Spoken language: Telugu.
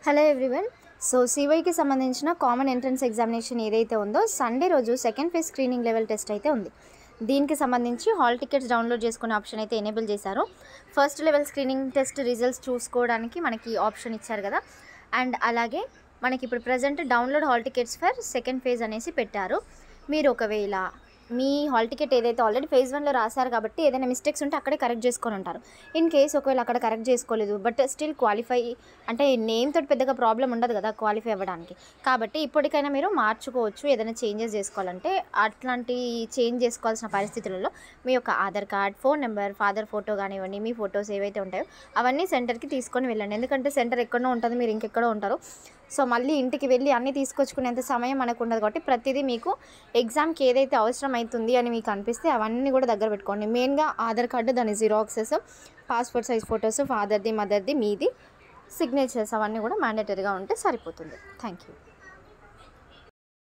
Hello everyone. సో సివైకి సంబంధించిన కామన్ ఎంట్రన్స్ ఎగ్జామినేషన్ ఏదైతే ఉందో సండే రోజు second phase screening level test అయితే ఉంది. దీనికి సంబంధించి హాల్ టికెట్స్ డౌన్లోడ్ చేసుకునే ఆప్షన్ అయితే ఎనేబుల్ చేశారు. First level screening test results చూసుకోవడానికి మనకి ఆప్షన్ ఇచ్చారు కదా. అండ్ అలాగే మనకి ఇప్పుడు present download hall tickets for second phase అనేసి పెట్టారు. మీరు ఒకవేళ మీ హాల్ టికెట్ ఏదైతే ఆల్రెడీ ఫేజ్ 1లో రాశారు కాబట్టి ఏదైనా మిస్టేక్స్ ఉంటే అక్కడే కరెక్ట్ చేసుకొని ఉంటారు. ఇన్ కేస్ ఒకవేళ అక్కడ కరెక్ట్ చేసుకోలేదు బట్ స్టిల్ క్వాలిఫై అంటే నేమ్ తోటి పెద్దగా ప్రాబ్లం ఉండదు కదా క్వాలిఫై అవ్వడానికి. కాబట్టి ఇప్పటికైనా మీరు మార్చుకోవచ్చు ఏదైనా చేంజెస్ చేసుకోవాలంటే. అట్లాంటి చేంజ్ చేసుకోవాల్సిన పరిస్థితులలో మీ యొక్క Aadhaar card, phone number, father photo కానివ్వండి, మీ ఫొటోస్ ఏవైతే ఉంటాయో అవన్నీ సెంటర్కి తీసుకొని వెళ్ళండి. ఎందుకంటే సెంటర్ ఎక్కడో ఉంటుంది, మీరు ఇంకెక్కడో ఉంటారు. సో మళ్ళీ ఇంటికి వెళ్ళి అన్నీ తీసుకొచ్చుకునేంత సమయం మనకు ఉండదు కాబట్టి ప్రతిదీ మీకు ఎగ్జామ్కి ఏదైతే అవసరం అవుతుంది అని మీకు అనిపిస్తే అవన్నీ కూడా దగ్గర పెట్టుకోండి. మెయిన్గా ఆధార్ కార్డు, దాని జిరాక్సెస్, పాస్పోర్ట్ సైజ్ ఫొటోస్, ఫాదర్ది, మదర్ది, మీది, సిగ్నేచర్స్ అవన్నీ కూడా మ్యాండేటరీగా ఉంటే సరిపోతుంది. Thank you.